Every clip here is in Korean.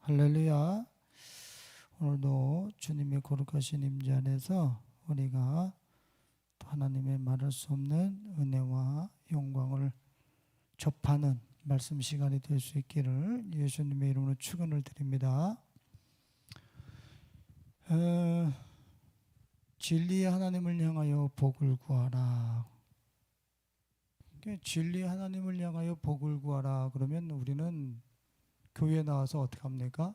할렐루야. 오늘도 주님의 거룩하신 임재 안에서 우리가 하나님의 말할 수 없는 은혜와 영광을 접하는 말씀 시간이 될 수 있기를 예수님의 이름으로 축원을 드립니다. 진리의 하나님을 향하여 복을 구하라. 진리의 하나님을 향하여 복을 구하라 그러면 우리는 교회에 나와서 어떻게 합니까?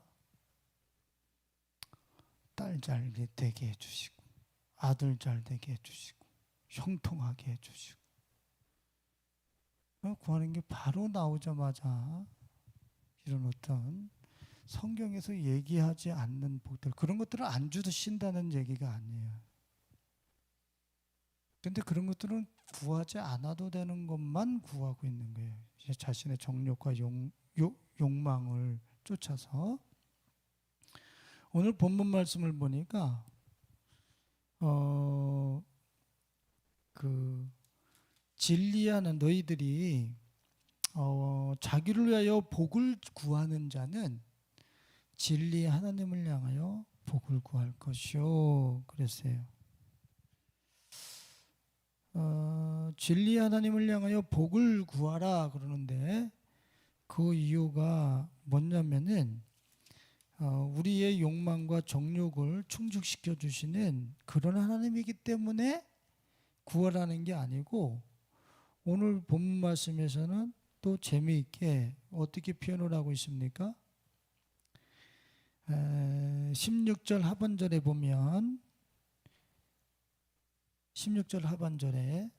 딸 잘 되게 해주시고 아들 잘 되게 해주시고 형통하게 해주시고 구하는 게 바로 나오자마자 이런 어떤 성경에서 얘기하지 않는 복들, 그런 것들을 안 주신다는 얘기가 아니에요. 그런데 그런 것들은 구하지 않아도 되는 것만 구하고 있는 거예요. 자신의 정욕과 욕망을 쫓아서. 오늘 본문 말씀을 보니까 진리하는 너희들이 자기를 위하여 복을 구하는 자는 진리의 하나님을 향하여 복을 구할 것이요 그랬어요. 진리의 하나님을 향하여 복을 구하라 그러는데 그 이유가 뭐냐면은 우리의 욕망과 정욕을 충족시켜 주시는 그런 하나님이기 때문에 구하라는 게 아니고, 오늘 본문 말씀에서는 또 재미있게 어떻게 표현을 하고 있습니까? 16절 하반절에 보면 16절 하반절에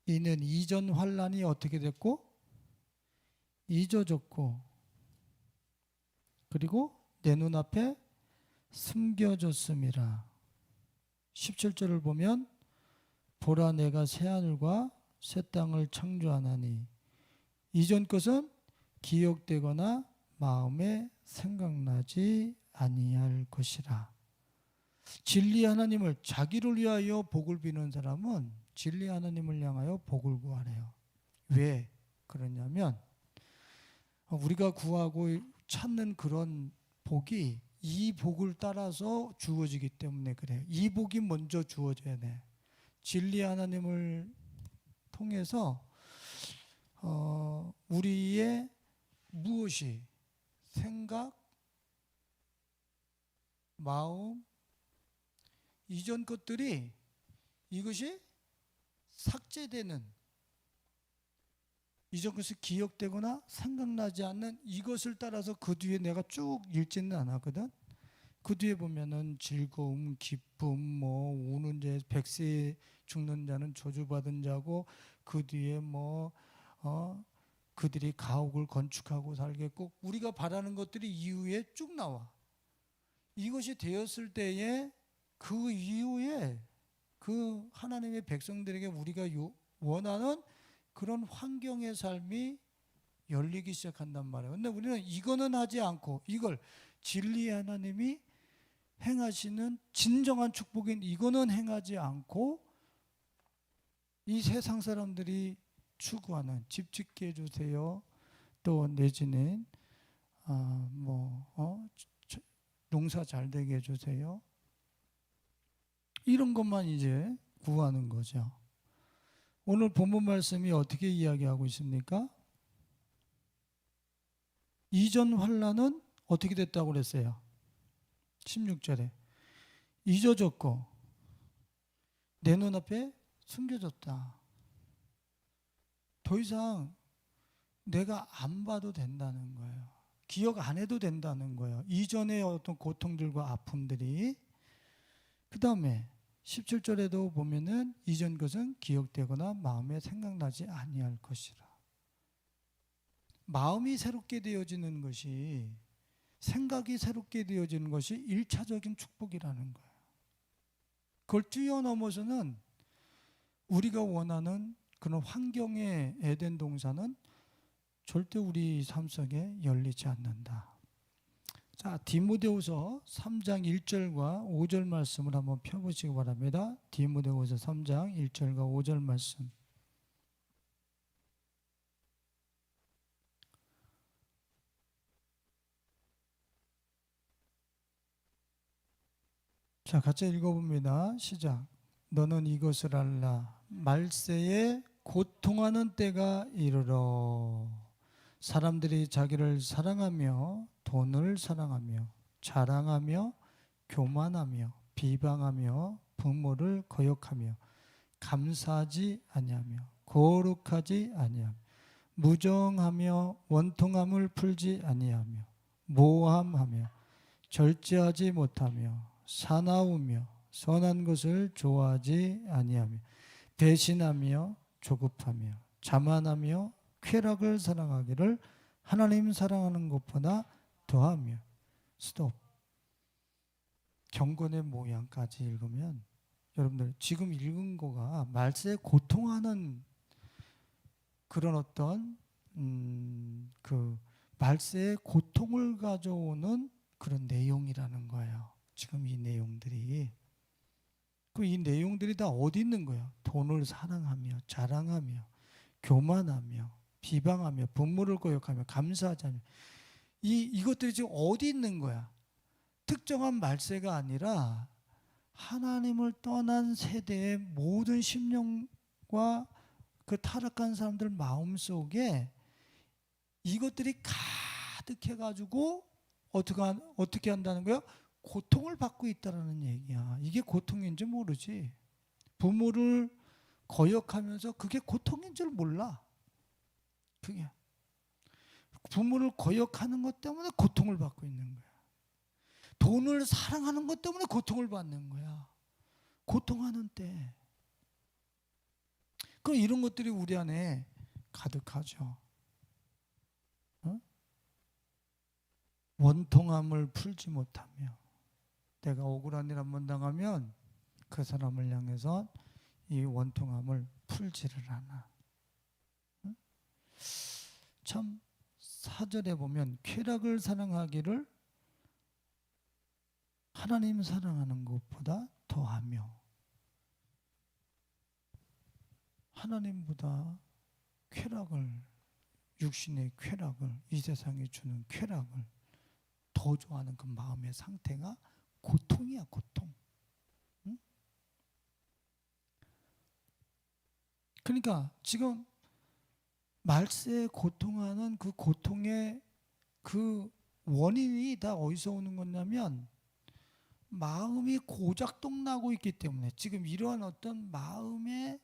이는 이전 환난이 어떻게 됐고 잊어졌고 그리고 내 눈앞에 숨겨졌음이라. 17절을 보면 보라 내가 새하늘과 새 땅을 창조하나니 이전 것은 기억되거나 마음에 생각나지 아니할 것이라. 진리 하나님을, 자기를 위하여 복을 비는 사람은 진리 하나님을 향하여 복을 구하래요. 왜 그러냐면 우리가 구하고 찾는 그런 복이 이 복을 따라서 주어지기 때문에 그래요. 이 복이 먼저 주어져야 돼. 진리 하나님을 통해서 우리의 무엇이 생각, 마음, 이전 것들이 이것이 삭제되는, 이전 것이 기억되거나 생각나지 않는 이것을 따라서 그 뒤에 내가 쭉 읽지는 않았거든. 그 뒤에 보면은 즐거움, 기쁨, 뭐 우는 자, 백세 죽는 자는 저주받은 자고, 그 뒤에 그들이 가옥을 건축하고 살겠고, 우리가 바라는 것들이 이후에 쭉 나와. 이것이 되었을 때에 그 이후에 그 하나님의 백성들에게 우리가 원하는 그런 환경의 삶이 열리기 시작한단 말이에요. 근데 우리는 이거는 하지 않고, 이걸 진리의 하나님이 행하시는 진정한 축복인 이거는 행하지 않고, 이 세상 사람들이 추구하는 집 짓게 해주세요, 또 내지는 농사 잘 되게 해주세요, 이런 것만 이제 구하는 거죠. 오늘 본문 말씀이 어떻게 이야기하고 있습니까? 이전 환난은 어떻게 됐다고 그랬어요? 16절에 잊어졌고 내 눈앞에 숨겨졌다. 더 이상 내가 안 봐도 된다는 거예요. 기억 안 해도 된다는 거예요. 이전의 어떤 고통들과 아픔들이. 그 다음에 17절에도 보면은 이전 것은 기억되거나 마음에 생각나지 아니할 것이라. 마음이 새롭게 되어지는 것이, 생각이 새롭게 되어지는 것이 1차적인 축복이라는 거예요. 그걸 뛰어넘어서는 우리가 원하는 그런 환경의 에덴 동산은 절대 우리 삶 속에 열리지 않는다. 자, 디모데후서 3장 1절과 5절 말씀을 한번 펴보시기 바랍니다. 디모데후서 3장 1절과 5절 말씀. 자, 같이 읽어봅니다. 시작. 너는 이것을 알라. 말세에 고통하는 때가 이르러 사람들이 자기를 사랑하며 돈을 사랑하며 자랑하며 교만하며 비방하며 부모를 거역하며 감사하지 아니하며 거룩하지 아니하며 무정하며 원통함을 풀지 아니하며 모함하며 절제하지 못하며 사나우며 선한 것을 좋아하지 아니하며 배신하며 조급하며 자만하며 쾌락을 사랑하기를 하나님 사랑하는 것보다 더하며. 스톱. 경건의 모양까지 읽으면 여러분들 지금 읽은 거가 말세에 고통하는 그런 어떤 그 말세의 고통을 가져오는 그런 내용이라는 거예요. 지금 이 내용들이. 그 이 내용들이 다 어디 있는 거야? 돈을 사랑하며 자랑하며 교만하며 비방하며 부모를 거역하며 감사하지 않으며 이것들이 지금 어디 있는 거야? 특정한 말세가 아니라 하나님을 떠난 세대의 모든 심령과 그 타락한 사람들 마음속에 이것들이 가득해가지고 어떻게 한다는 거야? 고통을 받고 있다는 얘기야. 이게 고통인지 모르지. 부모를 거역하면서 그게 고통인 줄 몰라. 그게 부모를 거역하는 것 때문에 고통을 받고 있는 거야. 돈을 사랑하는 것 때문에 고통을 받는 거야. 고통하는 때. 그럼 이런 것들이 우리 안에 가득하죠. 어? 원통함을 풀지 못하며 내가 억울한 일 한 번 당하면 그 사람을 향해서 이 원통함을 풀지를 않아. 응? 참 4절에 보면 쾌락을 사랑하기를 하나님 사랑하는 것보다 더하며 하나님보다 쾌락을 육신의 쾌락을 이 세상에 주는 쾌락을 더 좋아하는 그 마음의 상태가 고통이야. 고통. 응? 그러니까 지금 말세에 고통하는 그 고통의 그 원인이 다 어디서 오는 거냐면 마음이 고작동 나고 있기 때문에 지금 이러한 어떤 마음의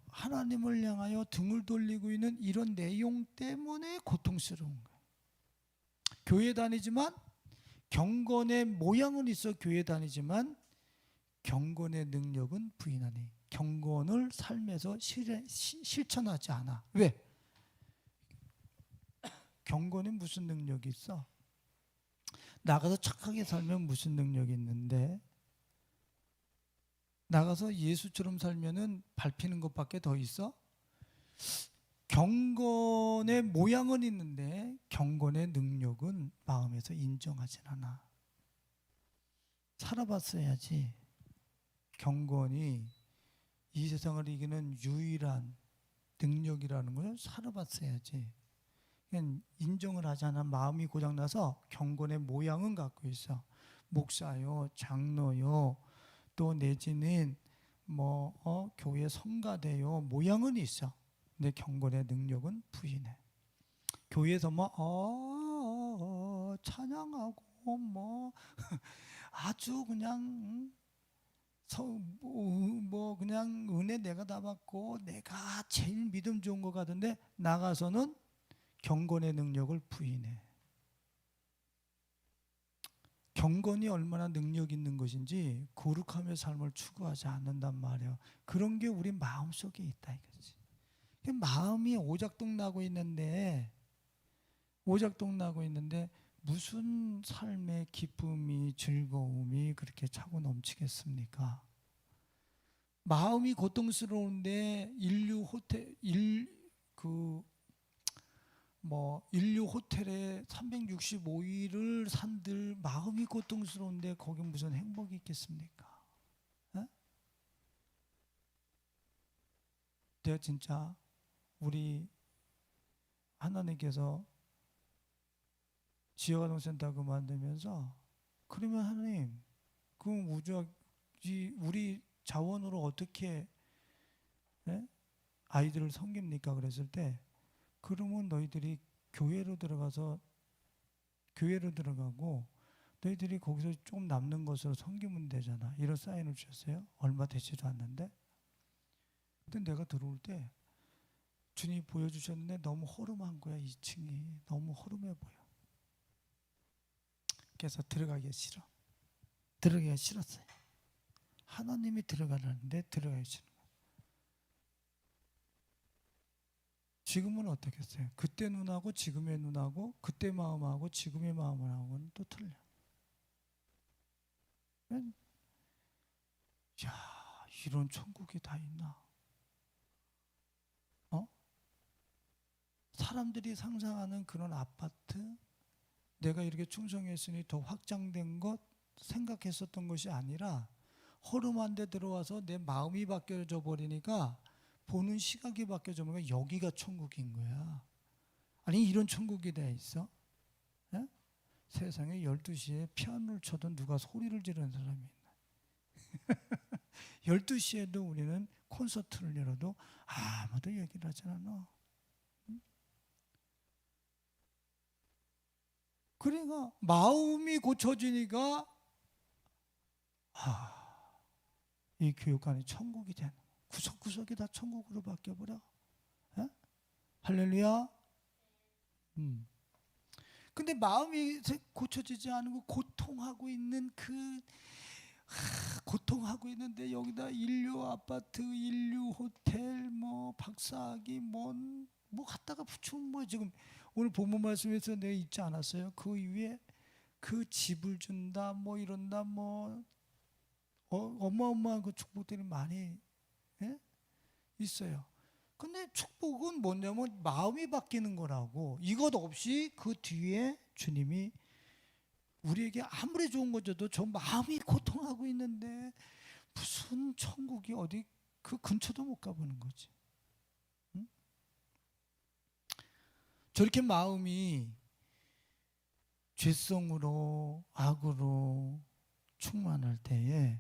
하나님을 향하여 등을 돌리고 있는 이런 내용 때문에 고통스러운 거예요. 교회 다니지만 경건의 모양은 있어. 교회 다니지만 경건의 능력은 부인하니 경건을 삶에서 실천하지 않아. 왜? 경건에 무슨 능력이 있어? 나가서 착하게 살면 무슨 능력이 있는데 나가서 예수처럼 살면은 밟히는 것밖에 더 있어? 경건의 모양은 있는데 경건의 능력은 마음에서 인정하진 않아. 살아봤어야지. 경건이 이 세상을 이기는 유일한 능력이라는 걸 살아봤어야지. 그냥 인정을 하지 않아. 마음이 고장나서 경건의 모양은 갖고 있어. 목사요, 장로요, 또 내지는 교회 성가대요, 모양은 있어. 근데 경건의 능력은 부인해. 교회에서 찬양하고 아주 그냥 그냥 은혜 내가 다 받고 내가 제일 믿음 좋은 것 같은데 나가서는 경건의 능력을 부인해. 경건이 얼마나 능력 있는 것인지 거룩함의 삶을 추구하지 않는단 말이야. 그런 게 우리 마음속에 있다 이거지. 마음이 오작동 나고 있는데 무슨 삶의 기쁨이 즐거움이 그렇게 차고 넘치겠습니까? 마음이 고통스러운데 인류 호텔에 365일을 산들 마음이 고통스러운데 거기 무슨 행복이 있겠습니까? 에? 내가 진짜 우리 하나님께서 지역아동센터 그만두면서 그러면 하나님 그럼 우리 자원으로 어떻게 아이들을 섬깁니까? 그랬을 때 그러면 너희들이 교회로 들어가고 너희들이 거기서 좀 남는 것으로 섬기면 되잖아. 이런 사인을 주셨어요. 얼마 되지도 않는데. 근데 내가 들어올 때 주님이 보여주셨는데 너무 허름한 거야. 2층이 너무 허름해 보여. 그래서 들어가기가 싫었어요. 하나님이 들어가라는데 들어가기 싫은 거야. 지금은 어떻겠어요? 그때 눈하고 지금의 눈하고 그때 마음하고 지금의 마음하고는 또 틀려. 야, 이런 천국이 다 있나? 사람들이 상상하는 그런 아파트, 내가 이렇게 충성했으니 더 확장된 것 생각했었던 것이 아니라 허름한 데 들어와서 내 마음이 바뀌어져 버리니까 보는 시각이 바뀌어져 버리니까 여기가 천국인 거야. 아니 이런 천국이 돼 있어? 에? 세상에 12시에 피아노를 쳐도 누가 소리를 지르는 사람이 있나? 12시에도 우리는 콘서트를 열어도 아무도 얘기를 하지 않아. 그러니까 마음이 고쳐지니까 이 교육관이 천국이 되는 거야. 구석구석이 다 천국으로 바뀌어버려. 에? 할렐루야. 근데 마음이 고쳐지지 않고 고통하고 있는데 여기다 인류 아파트, 인류 호텔, 뭐 박사학위, 뭐 갖다가 붙이면 뭐 지금 오늘 본문 말씀에서 내가 읽지 않았어요? 그 위에 그 집을 준다, 뭐 이런다, 뭐 어마어마한 그 축복들이 많이 있어요. 근데 축복은 뭐냐면 마음이 바뀌는 거라고. 이것 없이 그 뒤에 주님이 우리에게 아무리 좋은 거 줘도 저 마음이 고통하고 있는데 무슨 천국이 어디 그 근처도 못 가보는 거지. 응? 저렇게 마음이 죄성으로 악으로 충만할 때에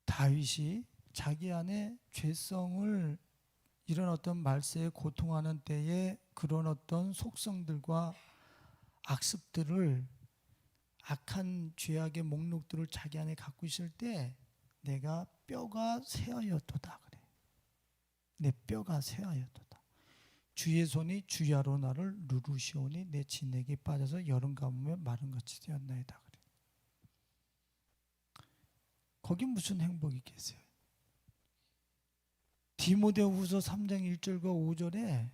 다윗이 자기 안에 죄성을 이런 어떤 말세에 고통하는 때에 그런 어떤 속성들과 악습들을 악한 죄악의 목록들을 자기 안에 갖고 있을 때 내가 뼈가 쇠하였도다 그래. 내 뼈가 쇠하였도다. 주의 손이 주야로 나를 누르시오니 내 진액이 빠져서 여름 가뭄에 마른 것이 되었나이다 그래. 거기 무슨 행복이 있겠어요? 디모데후서 3장 1절과 5절에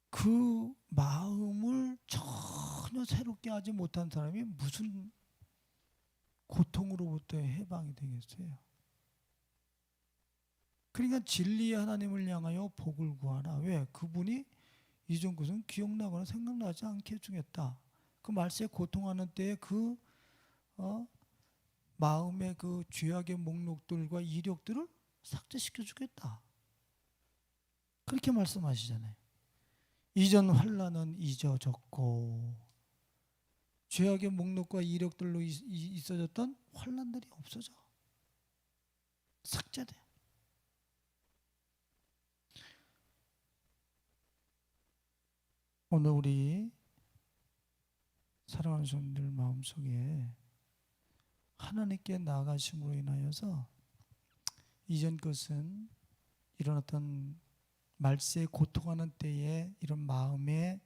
그 마음을 전혀 새롭게 하지 못한 사람이 무슨 고통으로부터 해방이 되겠어요? 그러니까 진리의 하나님을 향하여 복을 구하라. 왜? 그분이 이전 것은 기억나거나 생각나지 않게 해주겠다. 그 말세에 고통하는 때에 그 마음의 그 죄악의 목록들과 이력들을 삭제시켜 주겠다. 그렇게 말씀하시잖아요. 이전 환난은 잊어졌고 죄악의 목록과 이력들로 있어졌던 환난들이 없어져. 삭제돼. 오늘 우리 사랑하는 성도들 마음속에 하나님께 나아가심으로 인하여서 이전 것은 이런 어떤 말세에 고통하는 때에 이런 마음의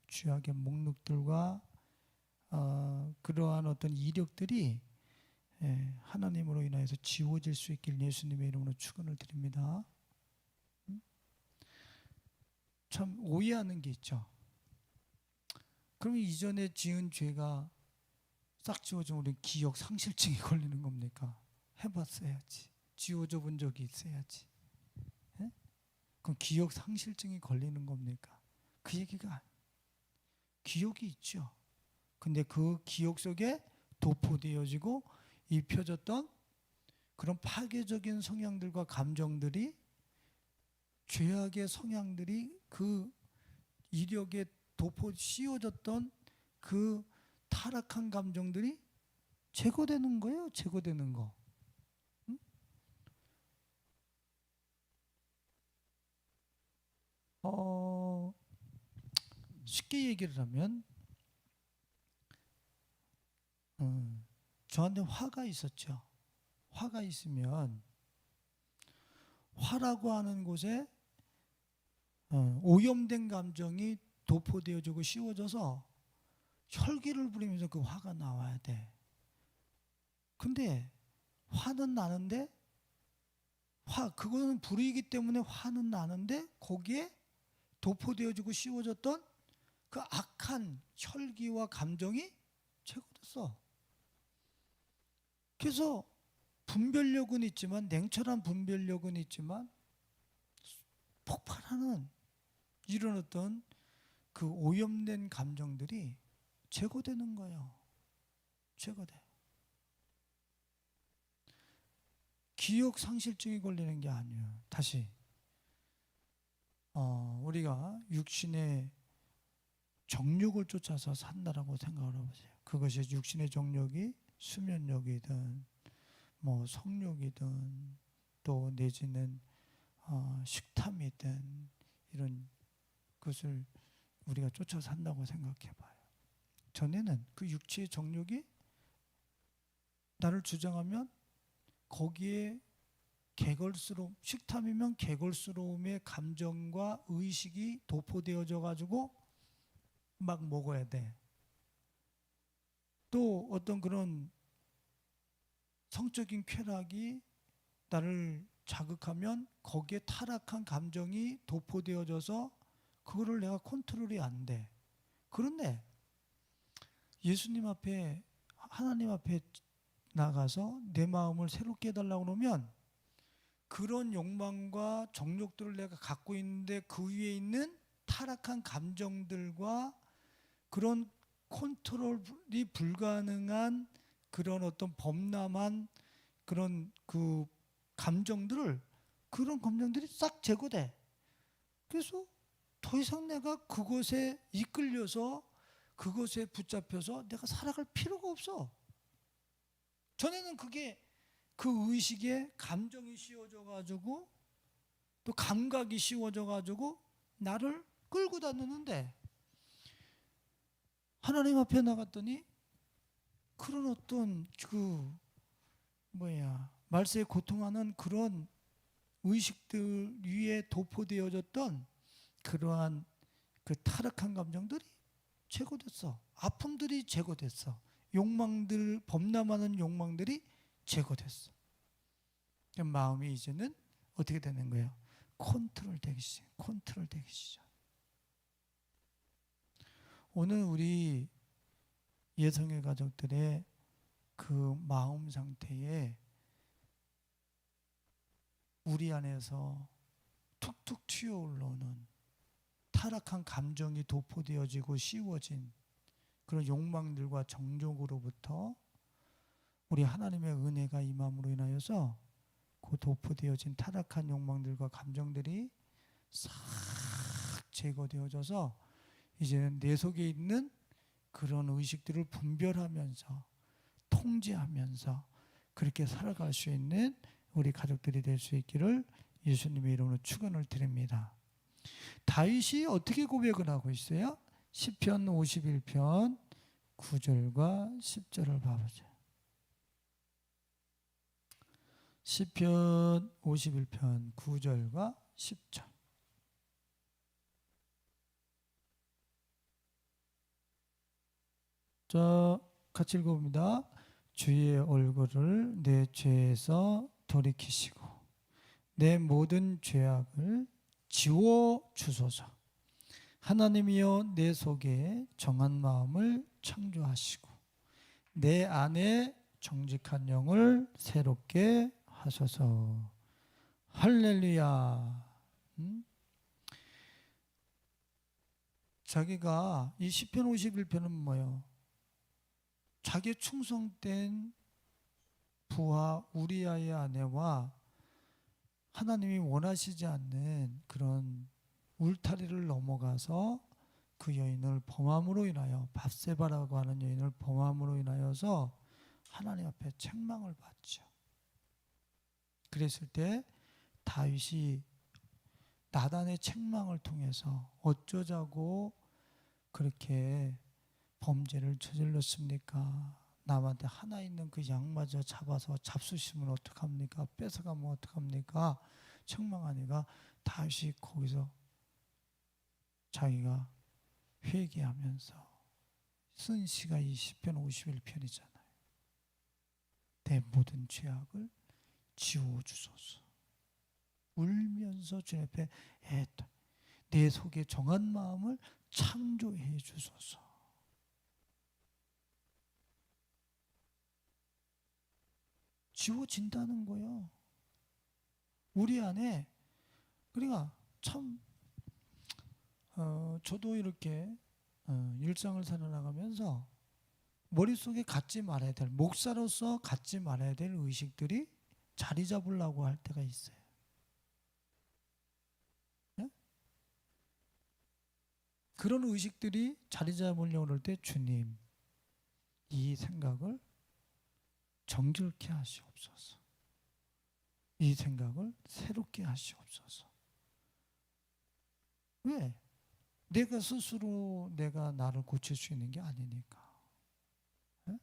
죄악의 목록들과 그러한 어떤 이력들이 하나님으로 인하여서 지워질 수 있길 예수님의 이름으로 축원을 드립니다. 참 오해하는 게 있죠. 그럼 이전에 지은 죄가 싹 지워지면 우리 기억 상실증이 걸리는 겁니까? 해봤어야지. 지워져 본 적이 있어야지. 그럼 기억 상실증이 걸리는 겁니까? 그 얘기가 기억이 있죠. 근데 그 기억 속에 도포되어지고 입혀졌던 그런 파괴적인 성향들과 감정들이 죄악의 성향들이 그 이력에 도포 씌워졌던 그 타락한 감정들이 제거되는 거예요. 제거되는 거. 응? 쉽게 얘기를 하면 저한테 화가 있었죠. 화가 있으면 화라고 하는 곳에 오염된 감정이 도포되어지고 씌워져서 혈기를 부리면서 그 화가 나와야 돼. 근데 화는 나는데 그거는 불이기 때문에 화는 나는데 거기에 도포되어지고 씌워졌던 그 악한 혈기와 감정이 제거됐어. 그래서 분별력은 있지만, 냉철한 분별력은 있지만 폭발하는 이런 어떤 그 오염된 감정들이 제거되는 거예요. 제거돼. 기억 상실증이 걸리는 게 아니에요. 다시 우리가 육신의 정욕을 쫓아서 산다라고 생각을 해보세요. 그것이 육신의 정욕이 수면욕이든 뭐 성욕이든 또 내지는 식탐이든 이런 것을 우리가 쫓아 산다고 생각해 봐요. 전에는 그 육체의 정욕이 나를 주장하면 거기에 식탐이면 개걸스러움의 감정과 의식이 도포되어져 가지고 막 먹어야 돼. 또 어떤 그런 성적인 쾌락이 나를 자극하면 거기에 타락한 감정이 도포되어져서 그거를 내가 컨트롤이 안 돼. 그런데 예수님 앞에, 하나님 앞에 나가서 내 마음을 새롭게 해달라고 그러면 그런 욕망과 정욕들을 내가 갖고 있는데 그 위에 있는 타락한 감정들과 그런 컨트롤이 불가능한 그런 어떤 범람한 그런 그 그런 감정들이 싹 제거돼. 그래서 더 이상 내가 그것에 이끌려서 그것에 붙잡혀서 내가 살아갈 필요가 없어. 전에는 그게 그 의식에 감정이 씌워져 가지고 또 감각이 씌워져 가지고 나를 끌고 다니는데 하나님 앞에 나갔더니 그런 어떤 말세에 고통하는 그런 의식들 위에 도포되어졌던 그러한 그 타락한 감정들이 제거됐어. 아픔들이 제거됐어. 욕망들, 범람하는 욕망들이 제거됐어. 마음이 이제는 어떻게 되는 거예요? 컨트롤 되기 시작. 오늘 우리 예성의 가족들의 그 마음 상태에 우리 안에서 툭툭 튀어 올라오는 타락한 감정이 도포되어지고 씌워진 그런 욕망들과 정욕으로부터 우리 하나님의 은혜가 임함으로 인하여서 그 도포되어진 타락한 욕망들과 감정들이 싹 제거되어져서 이제는 내 속에 있는 그런 의식들을 분별하면서 통제하면서 그렇게 살아갈 수 있는 우리 가족들이 될 수 있기를 예수님의 이름으로 축원을 드립니다. 다윗이 어떻게 고백을 하고 있어요? 시편 51편 9절과 10절을 봐보죠. 시편 51편 9절과 10절. 자, 같이 읽어봅니다. 주의 얼굴을 내 죄에서 돌이키시고 내 모든 죄악을 지워 주소서. 하나님이여 내 속에 정한 마음을 창조하시고 내 안에 정직한 영을 새롭게 하소서. 할렐루야. 자기가 이 시편 51편은 뭐예요? 자기의 충성된 부하 우리아의 아내와 하나님이 원하시지 않는 그런 울타리를 넘어가서 그 여인을 범함으로 인하여, 밧세바라고 하는 여인을 범함으로 인하여서 하나님 앞에 책망을 받죠. 그랬을 때 다윗이 나단의 책망을 통해서 어쩌자고 그렇게 범죄를 저질렀습니까? 남한테 하나 있는 그 양마저 잡아서 잡수시면 어떡합니까? 뺏어가면 어떡합니까? 책망하니까 다윗이 거기서 자기가 회개하면서 쓴 시가 이 시편 51편이잖아요. 내 모든 죄악을 지워주소서. 울면서 주님 앞에 애도 내 속에 정한 마음을 창조해 주소서. 지워진다는 거예요. 우리 안에. 그러니까 참 저도 이렇게 일상을 살아나가면서 머릿속에 갖지 말아야 될, 목사로서 갖지 말아야 될 의식들이 자리 잡으려고 할 때가 있어요. 네? 그런 의식들이 자리 잡으려고 할 때 주님, 이 생각을 정결케 하시옵소서. 이 생각을 새롭게 하시옵소서. 왜? 내가 스스로 내가 나를 고칠 수 있는 게 아니니까. 네?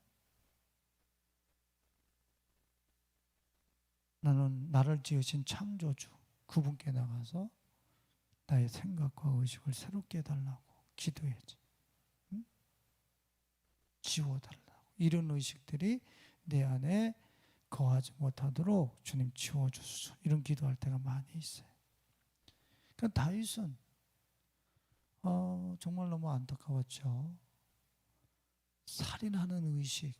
나는 나를 지으신 창조주 그분께 나가서 나의 생각과 의식을 새롭게 해달라고 기도해야지. 응? 지워달라고. 이런 의식들이 내 안에 거하지 못하도록 주님 지워주소서. 이런 기도할 때가 많이 있어요. 그러니까 다윗은 정말 너무 안타까웠죠. 살인하는 의식,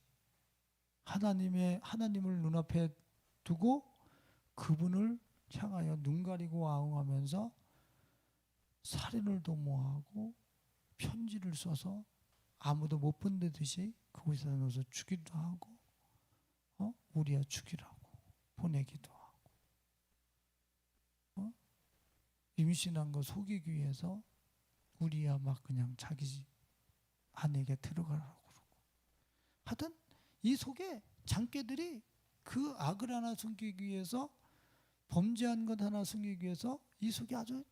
하나님을 눈앞에 두고 그분을 향하여 눈 가리고 아웅하면서 살인을 도모하고 편지를 써서 아무도 못 본 듯이 그곳에다 넣어서 죽이기도 하고 우리야 죽이라고 보내기도 하고 임신한 거 속이기 위해서 우리야 막 그냥 자기 아내에게 들어가라고 그러고. 하여튼 이 속에 장깨들이 그 악을 하나 숨기기 위해서, 범죄한 것 하나 숨기기 위해서 이 속에 아주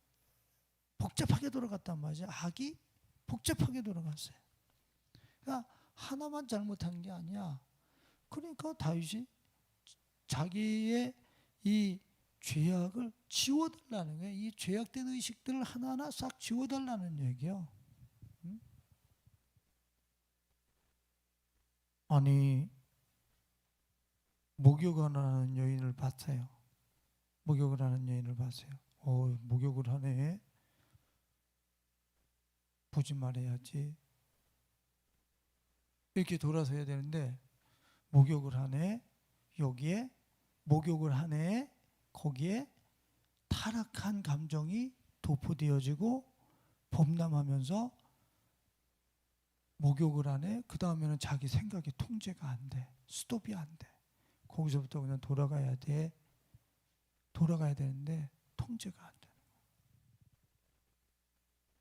복잡하게 돌아갔단 말이죠. 악이 복잡하게 돌아갔어요. 그러니까 하나만 잘못한 게 아니야. 그러니까 다윗이 자기의 이 죄악을 지워달라는 거예요. 이 죄악된 의식들을 하나하나 싹 지워달라는 얘기요. 응? 아니, 목욕을 하는 여인을 봤어요. 목욕을 하는 여인을 봤어요. 목욕을 하네. 보지 말아야지. 이렇게 돌아서야 되는데 목욕을 하네. 여기에 목욕을 하네. 거기에 타락한 감정이 도포되어지고 범람하면서 목욕을 하네. 그 다음에는 자기 생각이 통제가 안 돼. 스톱이 안 돼. 거기서부터 그냥 돌아가야 돼. 돌아가야 되는데 통제가 안 돼.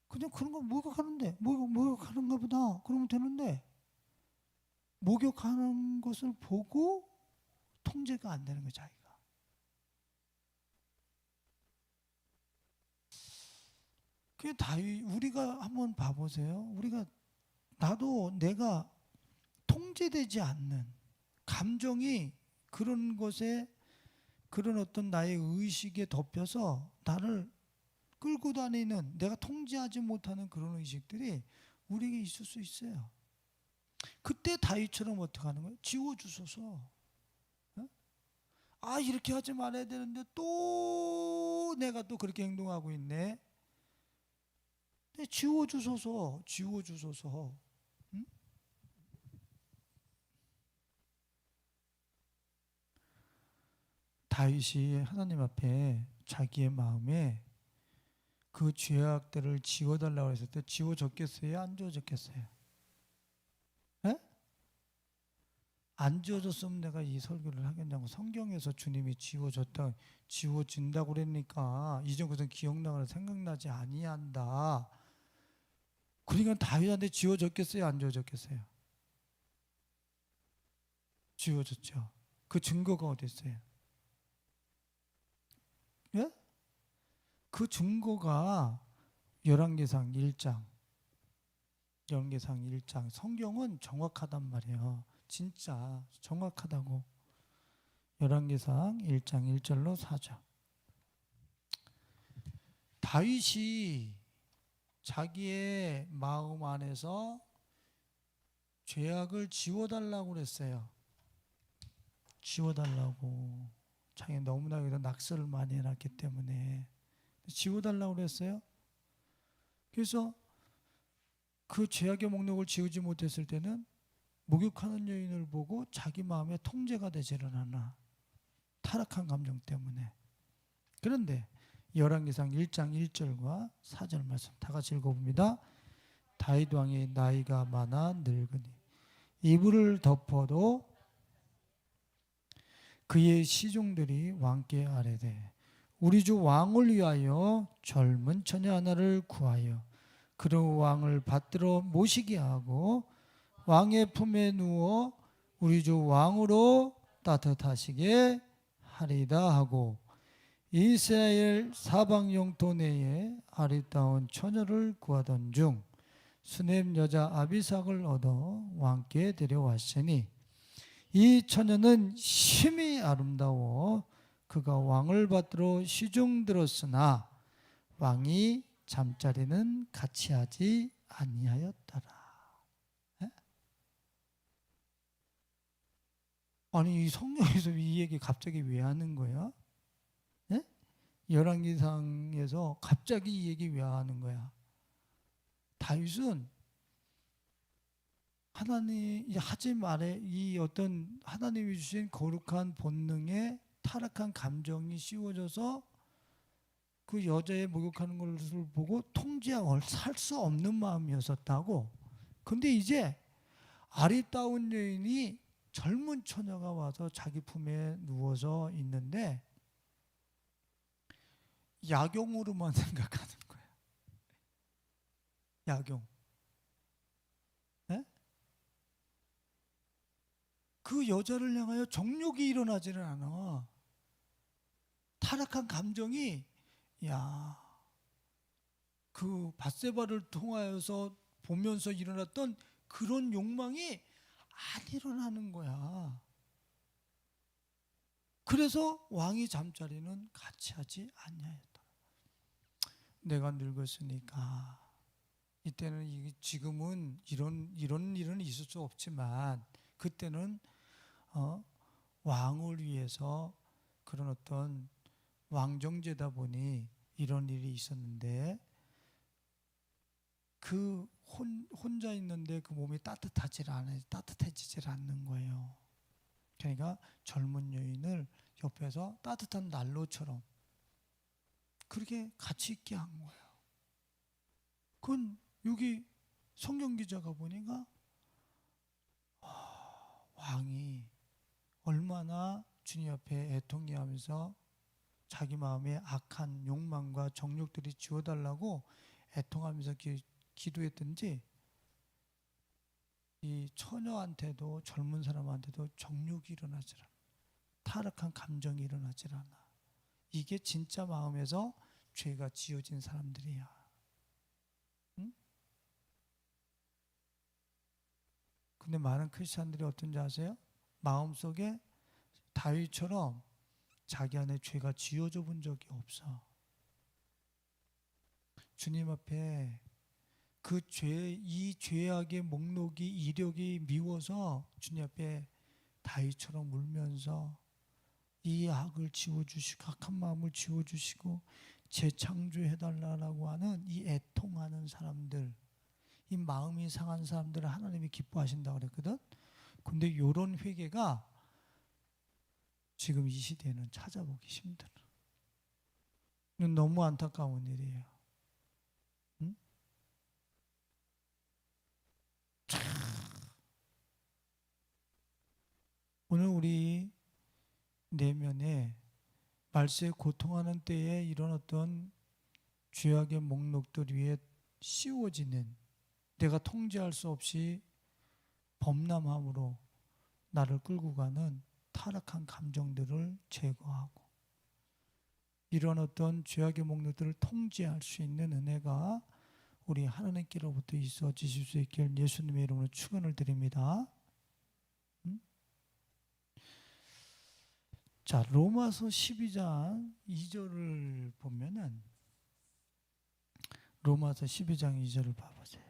그냥 그런 거 목욕하는데 목욕하는가 보다 그러면 되는데 목욕하는 것을 보고 통제가 안 되는 거예요. 자기가. 그게 다윗, 우리가 한번 봐보세요. 나도 내가 통제되지 않는 감정이 그런 것에, 그런 어떤 나의 의식에 덮여서 나를 끌고 다니는, 내가 통제하지 못하는 그런 의식들이 우리에게 있을 수 있어요. 그때 다윗처럼 어떻게 하는 거예요? 지워주소서. 이렇게 하지 말아야 되는데 또 내가 또 그렇게 행동하고 있네. 지워주소서. 지워주소서. 응? 다윗이 하나님 앞에 자기의 마음에 그 죄악들을 지워달라고 했을 때 지워졌겠어요? 안 지워졌겠어요? 에? 안 지워졌으면 내가 이 설교를 하겠냐고. 성경에서 주님이 지워진다고 그러니까 이전 것은 기억나거나 생각나지 아니한다. 그러니까 다윗한테 지워졌겠어요? 안 지워졌겠어요? 지워졌죠. 그 증거가 어디 있어요? 예? 그 증거가 열왕기상 1장. 열왕기상 1장. 성경은 정확하단 말이에요. 진짜 정확하다고. 열왕기상 1장 1절로 4절. 다윗이 자기의 마음 안에서 죄악을 지워달라고 그랬어요. 지워달라고. 자기가 너무나 여기다 낙서를 많이 해놨기 때문에 지워달라고 그랬어요. 그래서 그 죄악의 목록을 지우지 못했을 때는 목욕하는 여인을 보고 자기 마음에 통제가 되지를 않아. 타락한 감정 때문에. 그런데 열왕기상 1장 1절과 4절 말씀 다 같이 읽어봅니다. 다윗 왕이 나이가 많아 늙으니 이불을 덮어도 그의 시종들이 왕께 아뢰되 우리 주 왕을 위하여 젊은 처녀 하나를 구하여 그로 왕을 받들어 모시게 하고 왕의 품에 누워 우리 주 왕으로 따뜻하시게 하리다 하고 이스라엘 사방 영토 내에 아리따운 처녀를 구하던 중 수넴 여자 아비삭을 얻어 왕께 데려왔으니 이 처녀는 심히 아름다워 그가 왕을 받들어 시중 들었으나 왕이 잠자리는 같이 하지 아니하였더라. 에? 아니 이 성경에서 이 얘기 갑자기 왜 하는 거야? 에? 열왕기상에서 갑자기 이 얘기 왜 하는 거야? 다윗은 하나님 하지 말에 이 어떤 하나님이 주신 거룩한 본능에 타락한 감정이 씌워져서 그 여자의 목욕하는 것을 보고 통제하고 살 수 없는 마음이었었다고. 근데 이제 아리따운 여인이 젊은 처녀가 와서 자기 품에 누워서 있는데 야경으로만 생각하는 거야. 야경. 네? 그 여자를 향하여 정욕이 일어나지는 않아. 타락한 감정이 그 밧세바를 통하여서 보면서 일어났던 그런 욕망이 안 일어나는 거야. 그래서 왕이 잠자리는 같이 하지 아니하였다. 내가 늙었으니까 이때는 지금은 이런 일은 있을 수 없지만 그때는 왕을 위해서 그런 어떤 왕정제다 보니 이런 일이 있었는데 그 혼자 있는데 그 몸이 따뜻해지질 않는 거예요. 그러니까 젊은 여인을 옆에서 따뜻한 난로처럼 그렇게 같이 있게 한 거예요. 그건 여기 성경 기자가 보니까 왕이 얼마나 주님 앞에 애통해하면서 자기 마음에 악한 욕망과 정욕들이 지워달라고 애통하면서 기도했든지 이 처녀한테도 젊은 사람한테도 정욕이 일어나질 않아. 타락한 감정이 일어나질 않아. 이게 진짜 마음에서 죄가 지어진 사람들이야. 응? 근데 많은 크리스찬들이 어떤지 아세요? 마음속에 다윗처럼 자기 안에 죄가 지어져 본 적이 없어. 주님 앞에 이 죄악의 목록이 이력이 미워서 주님 앞에 다윗처럼 울면서 이 악을 지워주시고 악한 마음을 지워주시고 재창조해달라고 하는 이 애통하는 사람들, 이 마음이 상한 사람들을 하나님이 기뻐하신다고 그랬거든. 근데 이런 회개가 지금 이 시대에는 찾아보기 힘들어. 이건 너무 안타까운 일이에요. 응? 오늘 우리 내면에 말세에 고통하는 때에 이런 어떤 죄악의 목록들 위에 씌워지는 내가 통제할 수 없이 범람함으로 나를 끌고 가는 타락한 감정들을 제거하고 이런 어떤 죄악의 목록들을 통제할 수 있는 은혜가 우리 하나님께로부터 있어지실 수 있길 예수님의 이름으로 축원을 드립니다. 자, 로마서 12장 2절을 보면은 로마서 12장 2절을 봐보세요.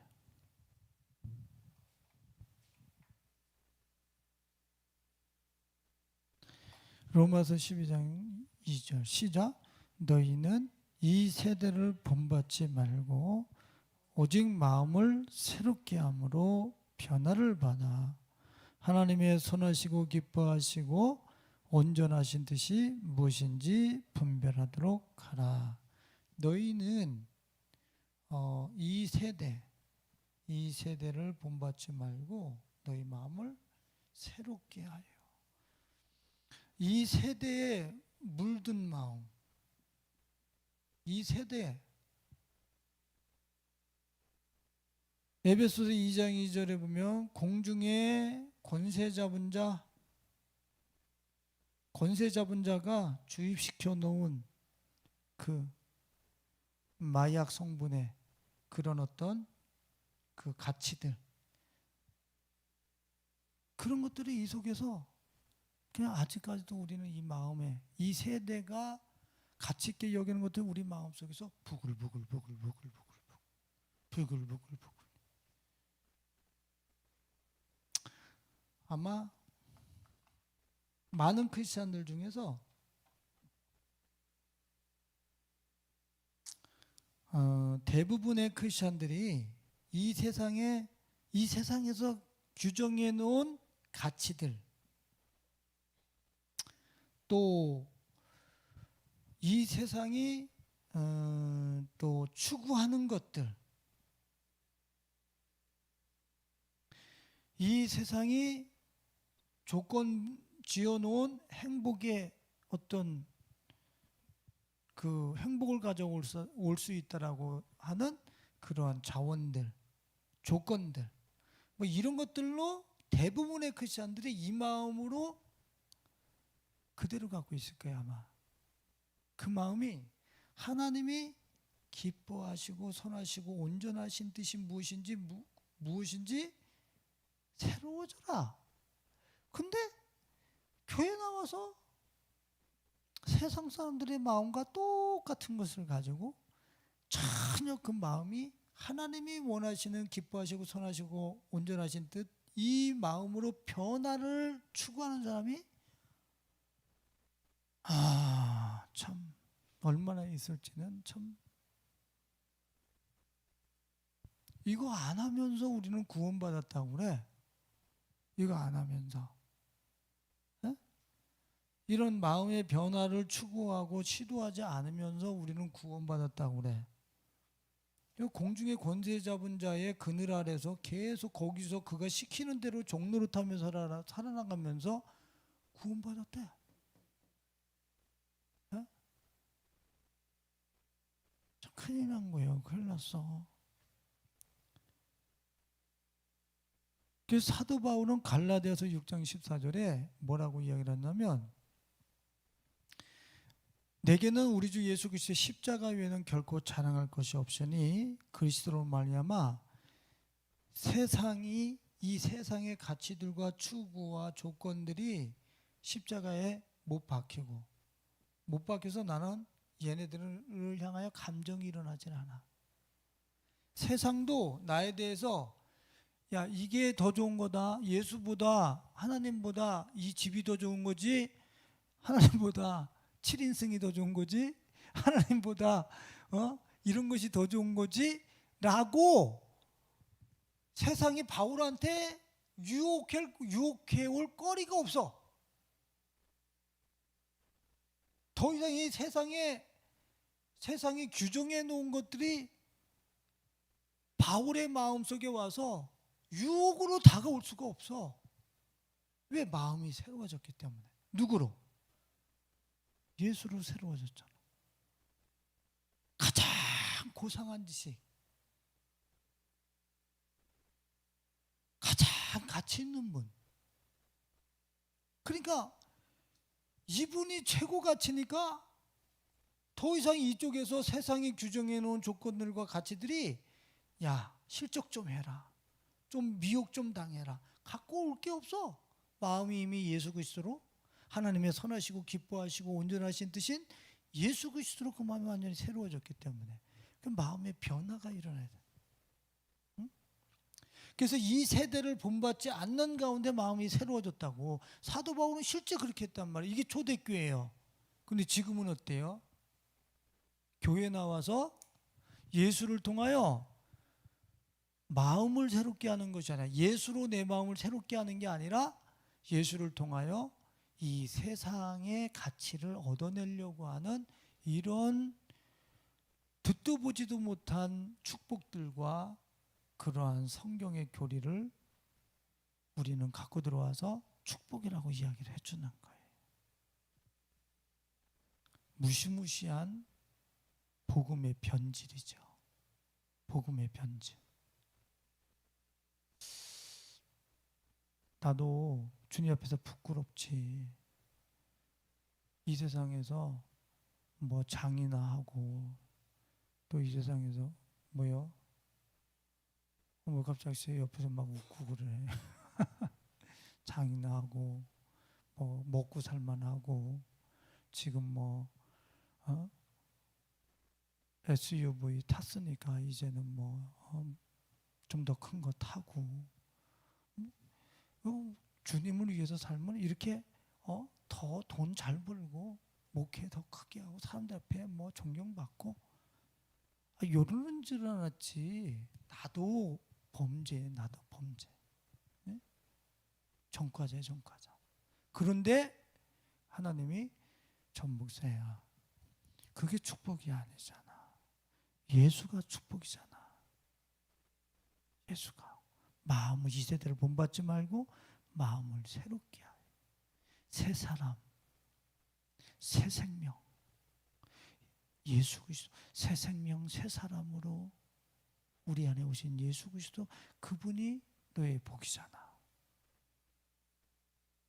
로마서 12장 2절 시작. 너희는 이 세대를 본받지 말고 오직 마음을 새롭게 함으로 변화를 받아 하나님의 선하시고 기뻐하시고 온전하신 뜻이 무엇인지 분별하도록 하라. 너희는 이 세대를 본받지 말고 너희 마음을 새롭게 하여. 이 세대에 물든 마음, 이 세대 에베소서 2장 2절에 보면 공중에 권세 잡은 자가 주입시켜 놓은 그 마약 성분의 그런 어떤 그 가치들, 그런 것들이 이 속에서 그냥 아직까지도 우리는 이 마음에 이 세대가 가치 있게 여기는 것들 우리 마음속에서 부글부글 아마 많은 크리스찬들 중에서 대부분의 크리스찬들이 이 세상에서 규정해 놓은 가치들, 또 이 세상이 또 추구하는 것들, 이 세상이 조건 지어놓은 행복의 어떤 그 행복을 가져올 수 있다라고 하는 그러한 자원들, 조건들, 뭐 이런 것들로 대부분의 크리스천들이 이 마음으로 그대로 갖고 있을 거예요. 아마 그 마음이 하나님이 기뻐하시고 선하시고 온전하신 뜻이 무엇인지 새로워져라. 근데 교회 나와서 세상 사람들의 마음과 똑같은 것을 가지고 전혀 그 마음이 하나님이 원하시는 기뻐하시고 선하시고 온전하신 뜻, 이 마음으로 변화를 추구하는 사람이 참 얼마나 있을지는 참. 이거 안 하면서 우리는 구원받았다고 그래. 이거 안 하면서 이런 마음의 변화를 추구하고 시도하지 않으면서 우리는 구원받았다고 그래. 공중의 권세 잡은 자의 그늘 아래서 계속 거기서 그가 시키는 대로 종노릇하며 살아나가면서 구원받았대. 참 큰일 난 거예요. 큰일 났어. 그래서 사도 바울은 갈라디아서 6장 14절에 뭐라고 이야기를 했냐면, 내게는 우리 주 예수 그리스도의 십자가 외에는 결코 자랑할 것이 없으니 그리스도로 말미암아 이 세상의 가치들과 추구와 조건들이 십자가에 못 박혀서 나는 얘네들을 향하여 감정이 일어나질 않아. 세상도 나에 대해서 야, 이게 더 좋은 거다, 예수보다 하나님보다 이 집이 더 좋은 거지, 하나님보다 7인승이 더 좋은 거지, 하나님보다 이런 것이 더 좋은 거지 라고 세상이 바울한테 유혹해올 거리가 없어. 더 이상 이 세상이 규정해 놓은 것들이 바울의 마음속에 와서 유혹으로 다가올 수가 없어. 왜? 마음이 새로워졌기 때문에. 누구로? 예수로 새로워졌잖아. 가장 고상한 지식, 가장 가치 있는 분, 그러니까 이분이 최고 가치니까 더 이상 이쪽에서 세상이 규정해 놓은 조건들과 가치들이 야, 실적 좀 해라, 좀 미혹 좀 당해라, 갖고 올 게 없어. 마음이 이미 예수 그리스도로, 하나님의 선하시고 기뻐하시고 온전하신 뜻인 예수 그리스도로 그 마음이 완전히 새로워졌기 때문에 그 마음의 변화가 일어나야 돼. 응? 그래서 이 세대를 본받지 않는 가운데 마음이 새로워졌다고 사도 바울은 실제 그렇게 했단 말이에요. 이게 초대교회예요. 근데 지금은 어때요? 교회 나와서 예수를 통하여 마음을 새롭게 하는 것이 아니라, 예수로 내 마음을 새롭게 하는 게 아니라 예수를 통하여 이 세상의 가치를 얻어내려고 하는 이런 듣도 보지도 못한 축복들과 그러한 성경의 교리를 우리는 갖고 들어와서 축복이라고 이야기를 해주는 거예요. 무시무시한 복음의 변질이죠. 복음의 변질. 나도 주님 앞에서 부끄럽지. 이 세상에서 뭐 장이나 하고, 또 이 세상에서 뭐요? 뭐 갑자기 옆에서 막 웃고 그래. 장이나 하고, 뭐 먹고 살만하고, 지금 뭐 SUV 탔으니까 이제는 뭐 좀 더 큰 거 타고, 주님을 위해서 살면 이렇게 더 돈 잘 벌고 목회 더 크게 하고 사람들 앞에 뭐 존경받고, 이러는 줄 알았지. 나도 범죄. 네? 전과자야, 전과자. 그런데 하나님이 전목사야, 그게 축복이 아니잖아. 예수가 축복이잖아. 예수가 마음을, 이 세대를 본받지 말고 마음을 새롭게 하여 새 사람, 새 생명, 예수 그리스도, 새 생명, 새 사람으로 우리 안에 오신 예수 그리스도, 그분이 너의 복이잖아.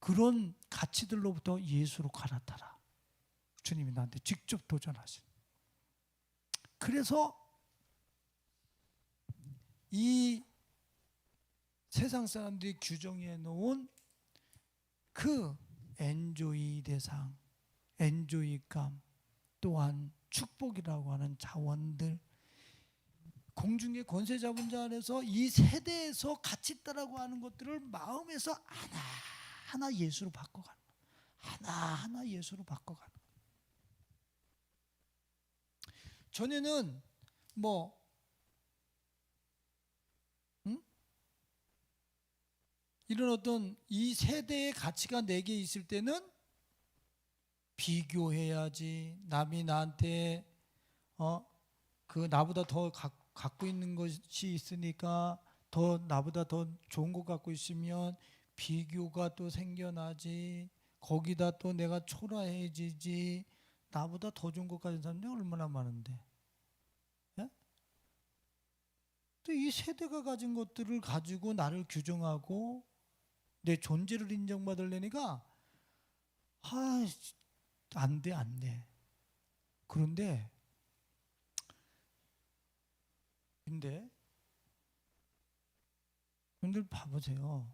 그런 가치들로부터 예수로 갈아타라. 주님이 나한테 직접 도전하신. 그래서 이 세상 사람들이 규정해 놓은 그 엔조이 대상, 엔조이감, 또한 축복이라고 하는 자원들, 공중의 권세 잡은 자 안에서 이 세대에서 같이 있다라고 하는 것들을 마음에서 하나하나 예수로 바꿔가는 거예요. 하나하나 예수로 바꿔가는 거예요. 전에는 뭐 이런 어떤 이 세대의 가치가 내게 있을 때는 비교해야지, 남이 나한테 그 나보다 더 갖고 있는 것이 있으니까, 더 나보다 더 좋은 것 갖고 있으면 비교가 또 생겨나지, 거기다 또 내가 초라해지지. 나보다 더 좋은 것 가진 사람들이 얼마나 많은데, 예? 또 이 세대가 가진 것들을 가지고 나를 규정하고 내 존재를 인정받으려니까 안 돼. 그런데 여러분들 봐보세요.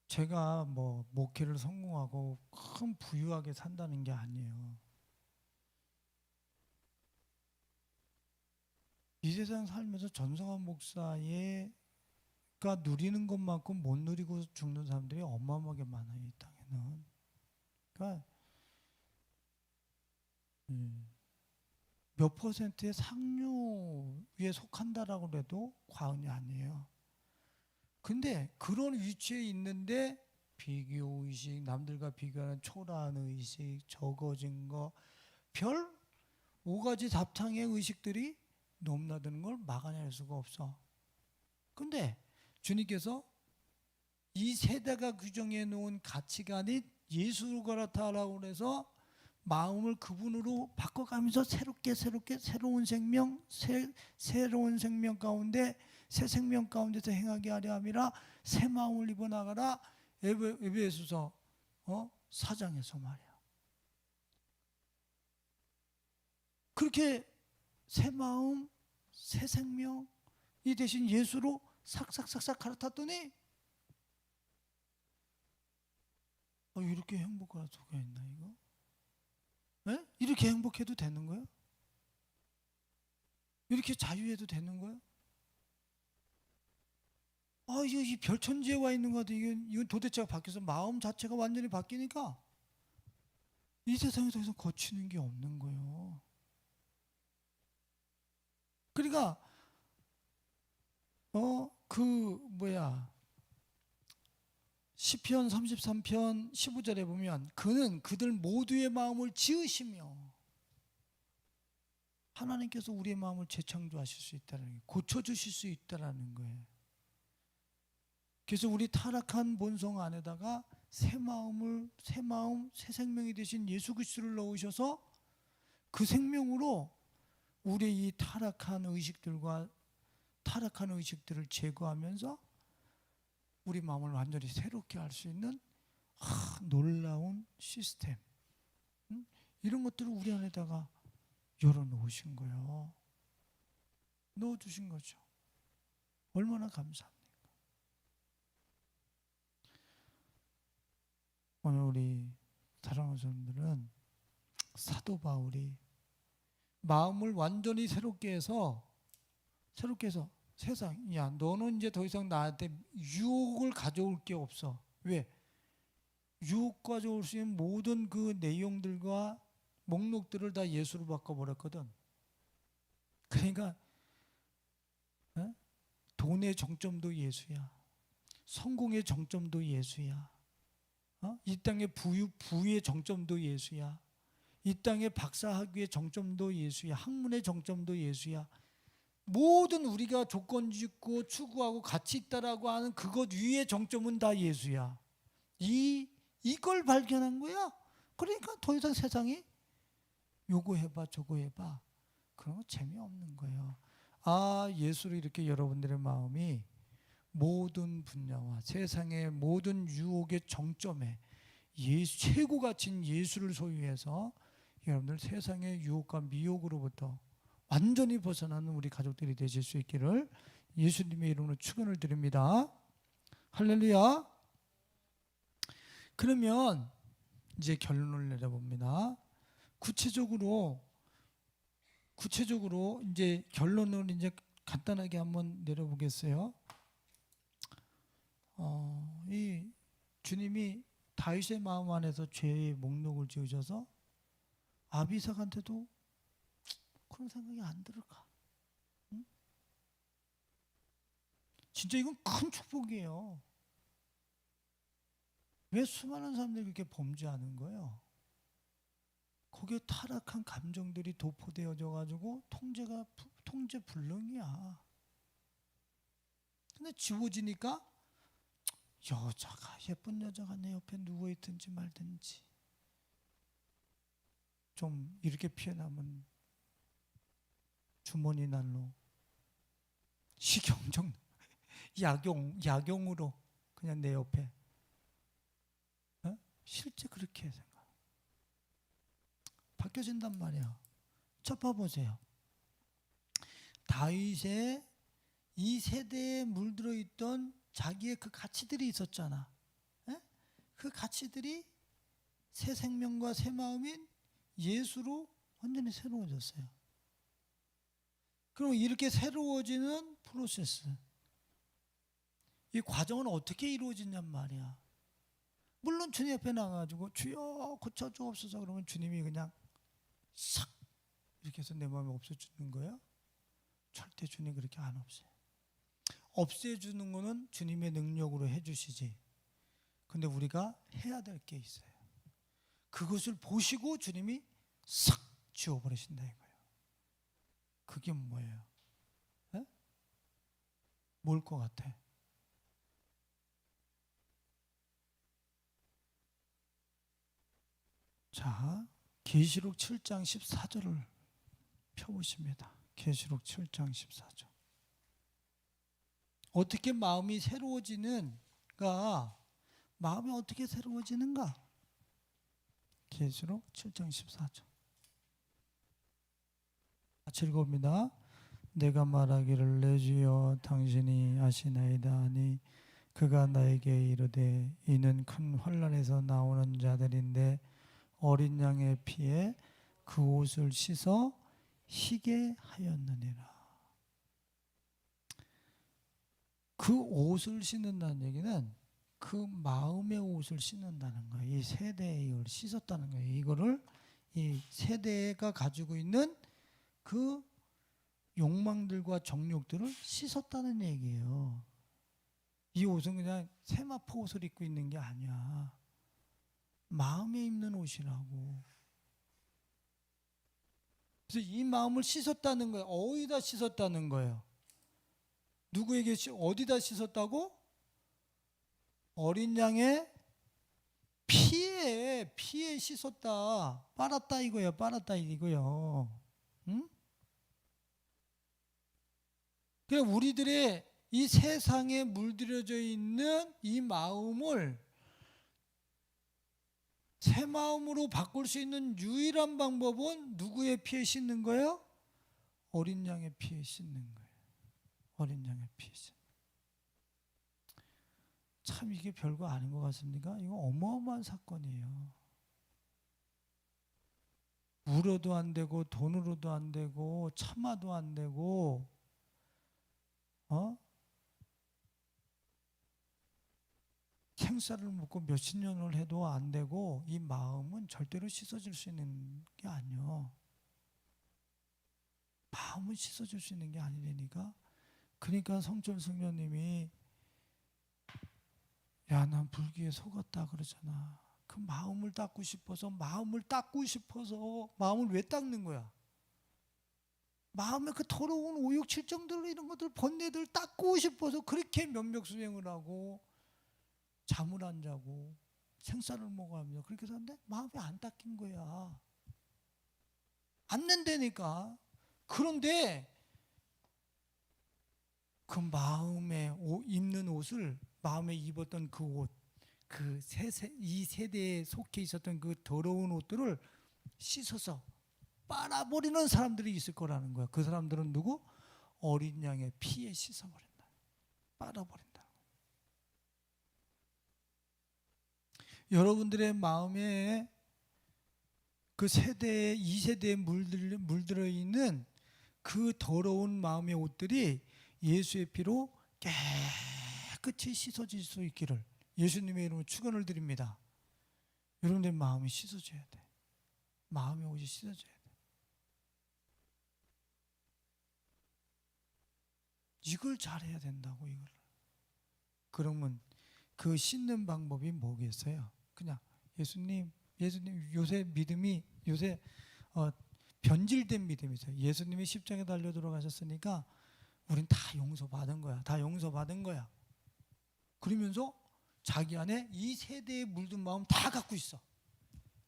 제가 뭐 목회를 성공하고 큰 부유하게 산다는 게 아니에요. 이 세상 살면서 전성환 목사의 가 누리는 것만큼 못 누리고 죽는 사람들이 어마어마하게 많아요, 이 땅에는. 그러니까 몇 퍼센트의 상류에 속한다라고 해도 과언이 아니에요. 근데 그런 위치에 있는데 비교의식, 남들과 비교하는 초라한 의식, 적어진 거, 별 5가지 답창의 의식들이 넘나드는 걸 막아낼 수가 없어. 근데 주님께서 이 세대가 규정해 놓은 가치관이 예수로 갈아타라고 해서 마음을 그분으로 바꿔가면서 새롭게 새로운 생명, 새로운 생명 가운데, 새 생명 가운데서 행하게 하려 함이라, 새 마음을 입어 나가라. 에베소서 4장에서 말이야. 그렇게 새 마음, 새 생명 이 대신 예수로 싹싹싹싹 갈아탔더니 이렇게 행복할 수가 있나 이거? 네? 이렇게 행복해도 되는 거예요? 이렇게 자유해도 되는 거예요? 이 별천지에 와 있는 것 같아. 이건 도대체가 바뀌어서 마음 자체가 완전히 바뀌니까 이 세상에서 계속 거치는 게 없는 거예요. 그러니까 시편 33편 15절에 보면 그는 그들 모두의 마음을 지으시며, 하나님께서 우리의 마음을 재창조하실 수 있다는 거예요. 고쳐주실 수 있다는 거예요. 그래서 우리 타락한 본성 안에다가 새 마음, 새 생명이 되신 예수 그리스도를 넣으셔서 그 생명으로 우리의 이 타락한 의식들을 제거하면서 우리 마음을 완전히 새롭게 할 수 있는 놀라운 시스템, 이런 것들을 우리 안에다가 열어놓으신 거예요. 넣어주신 거죠. 얼마나 감사합니까? 오늘 우리 사랑하는 사람들은 사도 바울이 마음을 완전히 새롭게 해서 세상, 너는 이제 더 이상 나한테 유혹을 가져올 게 없어. 왜? 유혹 가져올 수 있는 모든 그 내용들과 목록들을 다 예수로 바꿔버렸거든. 그러니까 돈의 정점도 예수야. 성공의 정점도 예수야. 이 땅의 부의 정점도 예수야. 이 땅의 박사학위의 정점도 예수야. 학문의 정점도 예수야. 모든 우리가 조건 짓고 추구하고 가치 있다라고 하는 그것 위의 정점은 다 예수야. 이걸 발견한 거야. 그러니까 더 이상 세상이 요거 해봐 저거 해봐 그런 거 재미없는 거예요. 예수로 이렇게 여러분들의 마음이 모든 분야와 세상의 모든 유혹의 정점에 최고 가치인 예수를 소유해서 여러분들 세상의 유혹과 미혹으로부터 완전히 벗어나는 우리 가족들이 되실 수 있기를 예수님의 이름으로 축원을 드립니다. 할렐루야. 그러면 이제 결론을 내려봅니다. 구체적으로 이제 결론을 이제 간단하게 한번 내려보겠어요. 이 주님이 다윗의 마음 안에서 죄의 목록을 지으셔서 아비삭한테도 그런 생각이 안 들어가. 응? 진짜 이건 큰 축복이에요. 왜 수많은 사람들이 그렇게 범죄하는 거예요? 거기에 타락한 감정들이 도포되어져 가지고 통제 불능이야. 근데 지워지니까 예쁜 여자가 내 옆에 누워 있든지 말든지 좀 이렇게 표현하면 주머니 날로 식용정 약용으로 그냥 내 옆에 실제 그렇게 생각 바뀌어진단 말이야. 첫 봐보세요. 다윗의 이 세대에 물들어 있던 자기의 그 가치들이 있었잖아. 그 가치들이 새 생명과 새 마음인 예수로 완전히 새로워졌어요. 그럼 이렇게 새로워지는 프로세스, 이 과정은 어떻게 이루어지냔 말이야. 물론 주님 옆에 나가가지고 주여 고쳐주옵소서 그러면 주님이 그냥 싹 이렇게 해서 내 마음에 없애주는 거예요? 절대 주님 그렇게 안 없애요. 없애주는 거는 주님의 능력으로 해주시지. 근데 우리가 해야 될 게 있어요. 그것을 보시고 주님이 싹 지워버리신다 이거예요. 그게 뭐예요? 뭘 것 같아? 자, 계시록 7장 14절을 펴보십니다. 계시록 7장 14절. 어떻게 마음이 새로워지는가? 마음이 어떻게 새로워지는가? 계시록 7장 14절. 즐겁습니다. 내가 말하기를 내 주여 당신이 아시나이다 하니 그가 나에게 이르되 이는 큰 환난에서 나오는 자들인데 어린 양의 피에 그 옷을 씻어 희게 하였느니라. 그 옷을 씻는다는 얘기는 그 마음의 옷을 씻는다는 거예요. 이 세대의 옷을 씻었다는 거예요. 이거를 이 세대가 가지고 있는 그 욕망들과 정욕들을 씻었다는 얘기예요. 이 옷은 그냥 세마포 옷을 입고 있는 게 아니야. 마음에 입는 옷이라고. 그래서 이 마음을 씻었다는 거예요. 어디다 씻었다는 거예요? 누구에게 어디다 씻었다고? 어린 양의 피에 씻었다. 빨았다 이거예요. 빨았다 이거예요. 응? 그래 우리들의 이 세상에 물들여져 있는 이 마음을 새 마음으로 바꿀 수 있는 유일한 방법은 누구의 피에 씻는 거예요? 어린 양의 피에 씻는 거예요. 어린 양의 피에 씻는. 참 이게 별거 아닌 것 같습니까? 이거 어마어마한 사건이에요. 물어도 안 되고 돈으로도 안 되고 참아도 안 되고 생사를 묻고 몇십 년을 해도 안 되고 이 마음은 절대로 씻어질 수 있는 게 아니요. 마음은 씻어질 수 있는 게 아니라니까. 그러니까 성철 성녀님이 야, 난 불기에 속았다 그러잖아. 그 마음을 닦고 싶어서 마음을 왜 닦는 거야? 마음의 그 더러운 오욕 칠정들 이런 것들 번뇌들 닦고 싶어서 그렇게 면벽수행을 하고 잠을 안 자고 생쌀을 먹어하며 그렇게 사는데 마음이 안 닦인 거야. 안 nen다니까. 그런데 그 마음에 입는 옷을 마음에 입었던 그 옷, 이 세대에 속해 있었던 그 더러운 옷들을 씻어서 빨아버리는 사람들이 있을 거라는 거야. 그 사람들은 누구? 어린 양의 피에 씻어버린다. 빨아버린다. 여러분들의 마음에 그 세대에 이 세대에 물들어 있는 그 더러운 마음의 옷들이 예수의 피로 깨끗이 씻어질 수 있기를 예수님의 이름으로 축원을 드립니다. 여러분들의 마음이 씻어져야 돼. 마음의 옷이 씻어져야 돼. 이걸 잘해야 된다고 이걸. 그러면 그 씻는 방법이 뭐겠어요? 그냥 예수님 요새 믿음이 변질된 믿음이 있어요. 예수님이 십자가에 달려 돌아가셨으니까 우린 다 용서받은 거야. 다 용서받은 거야. 그러면서 자기 안에 이 세대에 물든 마음 다 갖고 있어.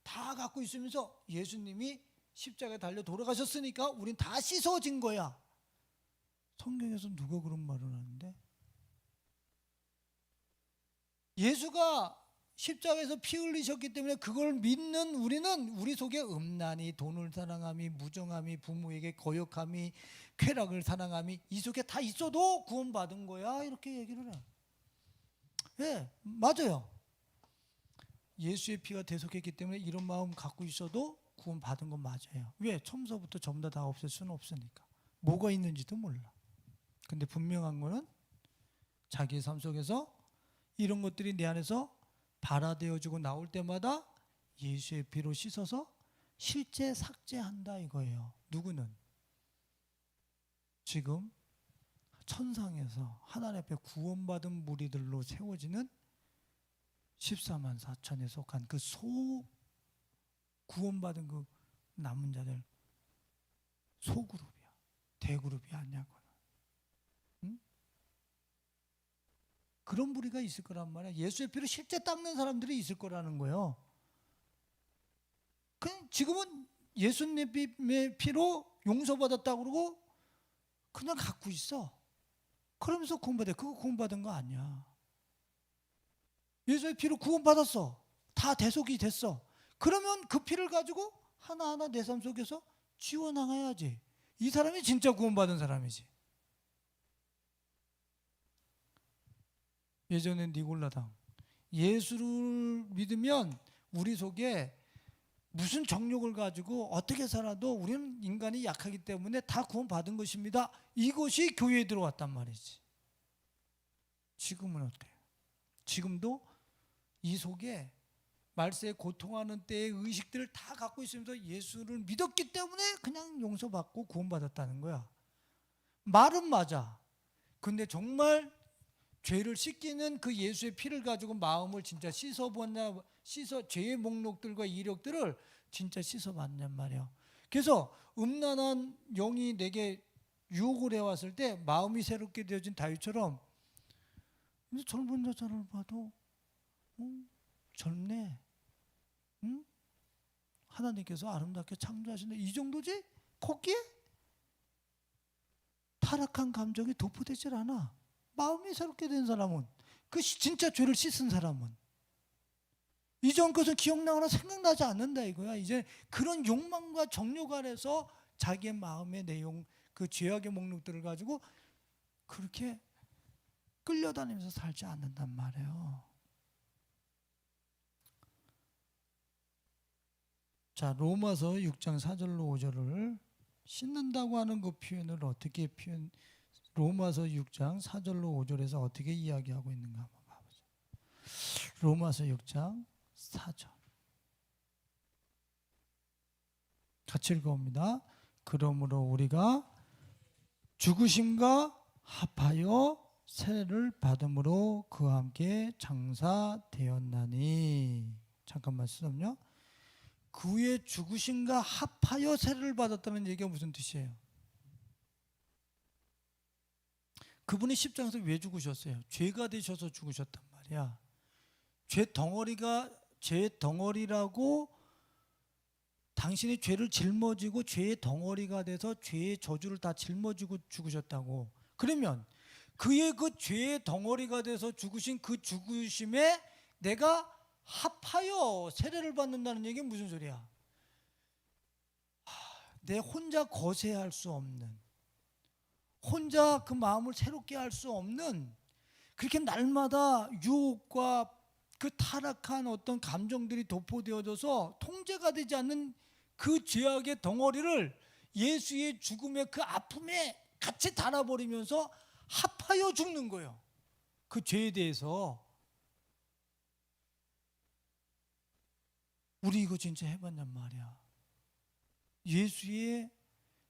다 갖고 있으면서 예수님이 십자가에 달려 돌아가셨으니까 우린 다 씻어진 거야. 성경에서 누가 그런 말을 하는데? 예수가 십자가에서 피 흘리셨기 때문에 그걸 믿는 우리는 우리 속에 음란이, 돈을 사랑함이, 무정함이, 부모에게 거역함이, 쾌락을 사랑함이 이 속에 다 있어도 구원받은 거야. 이렇게 얘기를 해. 예, 맞아요. 예수의 피가 대속했기 때문에 이런 마음 갖고 있어도 구원받은 건 맞아요. 왜? 처음서부터 전부 다 없앨 수는 없으니까. 뭐가 있는지도 몰라. 근데 분명한 거는 자기의 삶 속에서 이런 것들이 내 안에서 발화되어지고 나올 때마다 예수의 피로 씻어서 실제 삭제한다 이거예요. 누구는? 지금 천상에서 하나님 앞에 구원받은 무리들로 세워지는 14만 4천에 속한 그 구원받은 그 남은 자들 소그룹이야. 대그룹이 아니냐고. 응? 그런 무리가 있을 거란 말이야. 예수의 피로 실제 닦는 사람들이 있을 거라는 거예요. 지금은 예수님의 피로 용서받았다고 그러고 그냥 갖고 있어. 그러면서 구원받아. 그거 구원받은 거 아니야. 예수의 피로 구원받았어. 다 대속이 됐어. 그러면 그 피를 가지고 하나하나 내 삶 속에서 지워나가야지. 이 사람이 진짜 구원받은 사람이지. 예전에 니골라당, 예수를 믿으면 우리 속에 무슨 정욕을 가지고 어떻게 살아도 우리는 인간이 약하기 때문에 다 구원받은 것입니다. 이것이 교회에 들어왔단 말이지. 지금은 어때요? 지금도 이 속에 말세에 고통하는 때의 의식들을 다 갖고 있으면서 예수를 믿었기 때문에 그냥 용서받고 구원받았다는 거야. 말은 맞아. 근데 정말 죄를 씻기는 그 예수의 피를 가지고 마음을 진짜 씻어봤냐, 죄의 목록들과 이력들을 진짜 씻어봤냔 말이야. 그래서 음란한 영이 내게 유혹을 해왔을 때 마음이 새롭게 되어진 다윗처럼, 젊은 여자를 봐도 젊네. 응? 하나님께서 아름답게 창조하신다. 이 정도지? 거기에 타락한 감정이 도포되질 않아. 마음이 새롭게 된 사람은, 그 진짜 죄를 씻은 사람은 이전 것은 기억나거나 생각나지 않는다 이거야. 이제 그런 욕망과 정욕 아래서 자기의 마음의 내용, 그 죄악의 목록들을 가지고 그렇게 끌려다니면서 살지 않는단 말이에요. 자, 로마서 6장 4절로 5절을 씻는다고 하는 그 표현을 어떻게 로마서 6장 4절로 5절에서 어떻게 이야기하고 있는가 한번 봐보죠. 로마서 6장 4절 같이 읽어봅니다. 그러므로 우리가 죽으심과 합하여 세례를 받음으로 그와 함께 장사되었나니. 잠깐만 쓰면요. 그의 죽으심과 합하여 세례를 받았다는 얘기가 무슨 뜻이에요? 그분이 십자가에서 왜 죽으셨어요? 죄가 되셔서 죽으셨단 말이야. 죄 덩어리라고 당신이 죄를 짊어지고 죄의 덩어리가 돼서 죄의 저주를 다 짊어지고 죽으셨다고. 그러면 그의 그 죄의 덩어리가 돼서 죽으신 그 죽으심에 내가 합하여 세례를 받는다는 얘기는 무슨 소리야? 내 혼자 거세할 수 없는, 혼자 그 마음을 새롭게 할 수 없는, 그렇게 날마다 유혹과 그 타락한 어떤 감정들이 도포되어져서 통제가 되지 않는 그 죄악의 덩어리를 예수의 죽음의 그 아픔에 같이 달아버리면서 합하여 죽는 거예요. 그 죄에 대해서. 우리 이거 진짜 해봤냔 말이야. 예수의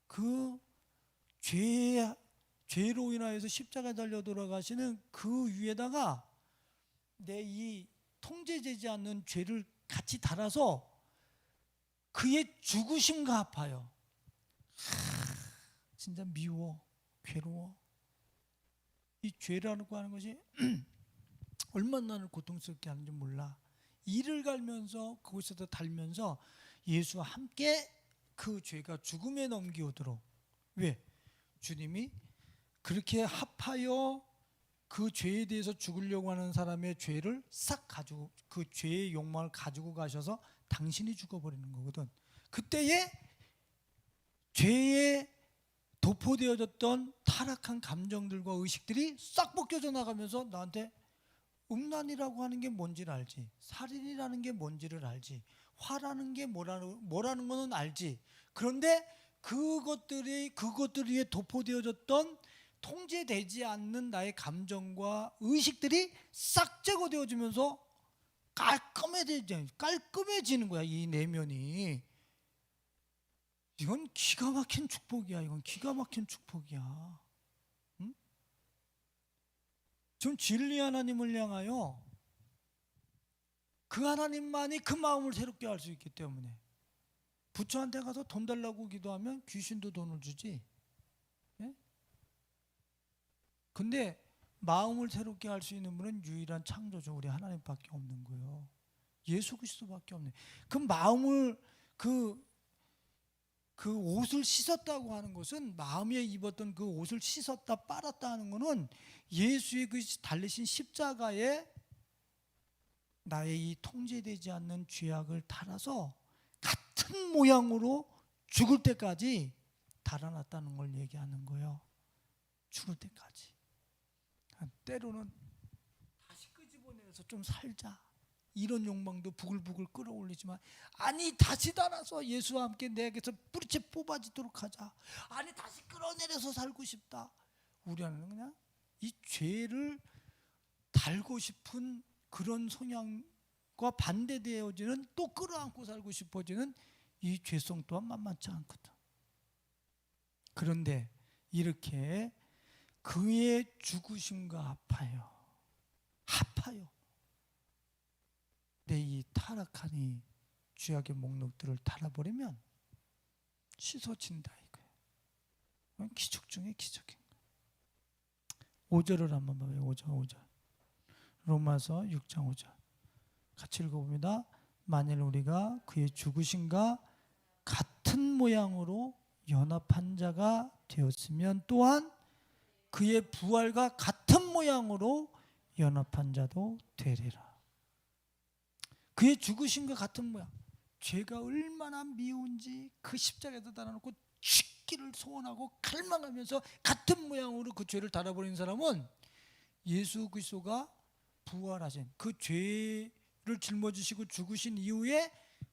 그 죄로 인하여서 십자가에 달려 돌아가시는 그 위에다가 내 이 통제되지 않는 죄를 같이 달아서 그의 죽으심과 합하여. 진짜 미워, 괴로워. 이 죄라고 하는 것이 얼마나 나를 고통스럽게 하는지 몰라. 이를 갈면서 그곳에서 달면서 예수와 함께 그 죄가 죽음에 넘기오도록. 왜? 주님이 그렇게 합하여 그 죄에 대해서 죽으려고 하는 사람의 죄를 싹 가지고, 그 죄의 욕망을 가지고 가셔서 당신이 죽어버리는 거거든. 그때에 죄에 도포되어졌던 타락한 감정들과 의식들이 싹 벗겨져 나가면서 나한테 음란이라고 하는 게 뭔지를 알지, 살인이라는 게 뭔지를 알지, 화라는 게 뭐라는 거는 알지. 그런데 그것들 위에 도포되어졌던 통제되지 않는 나의 감정과 의식들이 싹 제거되어지면서 깔끔해지는 거야, 이 내면이. 이건 기가 막힌 축복이야. 이건 기가 막힌 축복이야. 응? 전 진리 하나님을 향하여, 그 하나님만이 그 마음을 새롭게 할 수 있기 때문에, 부처한테 가서 돈 달라고 기도하면 귀신도 돈을 주지. 예? 근데 마음을 새롭게 할 수 있는 분은 유일한 창조주 우리 하나님밖에 없는 거예요. 예수 그리스도밖에 없네. 그 마음을, 그 옷을 씻었다고 하는 것은, 마음에 입었던 그 옷을 씻었다 빨았다 하는 것은 예수의 그 달리신 십자가의 나의 이 통제되지 않는 죄악을 따라서 같은 모양으로 죽을 때까지 달아났다는 걸 얘기하는 거예요. 죽을 때까지. 때로는 다시 끄집어내서 좀 살자, 이런 욕망도 부글부글 끌어올리지만, 아니 다시 달아서 예수와 함께 내게서 뿌리채 뽑아지도록 하자, 아니 다시 끌어내려서 살고 싶다. 우리 안에는 그냥 이 죄를 달고 싶은 그런 성향과 반대되어지는, 또 끌어안고 살고 싶어지는 이 죄성 또한 만만치 않거든. 그런데 이렇게 그의 죽으심과 합하여 내 이 타락한 이 죄악의 목록들을 달아버리면 씻어진다 이거예요. 기적 중에 기적인 거예요. 5절을 한번 봐요. 5절. 로마서 6장 5절 같이 읽어봅니다. 만일 우리가 그의 죽으심과 같은 모양으로 연합한 자가 되었으면 또한 그의 부활과 같은 모양으로 연합한 자도 되리라. 그의 죽으심과 같은 모양, 죄가 얼마나 미운지 그 십자가에다 달아놓고 죽기를 소원하고 갈망하면서 같은 모양으로 그 죄를 달아버리는 사람은 예수 그리스도가 부활하신, 그 죄를 짊어지시고 죽으신 이후에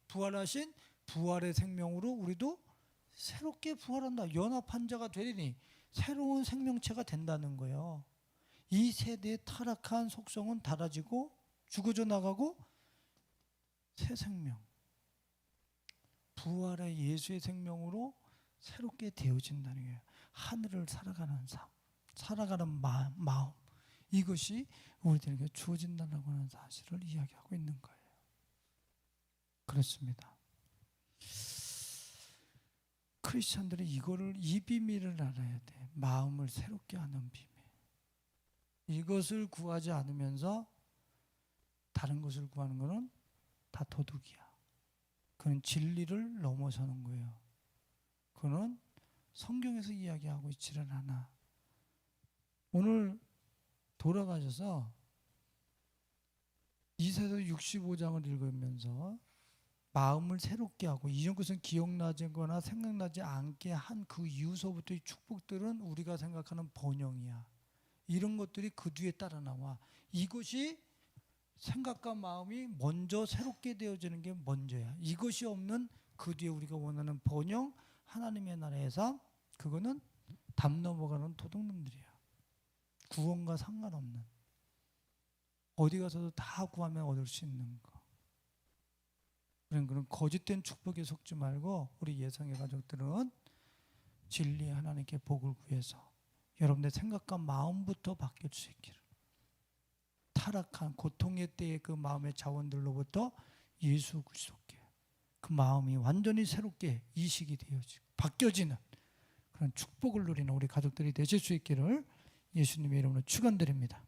부활하신 부활의 생명으로 우리도 새롭게 부활한다. 연합한 자가 되리니 새로운 생명체가 된다는 거예요. 이 세대의 타락한 속성은 달아지고 죽어져 나가고 새 생명, 부활의 예수의 생명으로 새롭게 되어진다는 거예요. 하늘을 살아가는 삶, 살아가는 마음, 이것이 우리들에게 주어진다는 하는 사실을 이야기하고 있는 거예요. 그렇습니다. 크리스천들이 이 비밀을 알아야 돼. 마음을 새롭게 하는 비밀. 이것을 구하지 않으면서 다른 것을 구하는 것은 다 도둑이야. 그는 진리를 넘어서는 거예요. 그는 성경에서 이야기하고 있지를 않아. 오늘 돌아가셔서 이사야 65장을 읽으면서 마음을 새롭게 하고, 이전 것은 기억나거나 생각나지 않게 한 그 이후서부터의 축복들은 우리가 생각하는 번영이야. 이런 것들이 그 뒤에 따라 나와. 이것이 생각과 마음이 먼저 새롭게 되어지는 게 먼저야. 이것이 없는 그 뒤에 우리가 원하는 번영, 하나님의 나라의 삶, 그거는 담 넘어가는 도둑놈들이야. 구원과 상관없는, 어디 가서도 다 구하면 얻을 수 있는 거. 그런 거짓된 축복에 속지 말고 우리 예성의 가족들은 진리의 하나님께 복을 구해서 여러분의 생각과 마음부터 바뀔 수 있기를, 타락한 고통의 때의 그 마음의 자원들로부터 예수 그리스도께 그 마음이 완전히 새롭게 이식이 되어지고 바뀌어지는 그런 축복을 누리는 우리 가족들이 되실 수 있기를 예수님의 이름으로 축원드립니다.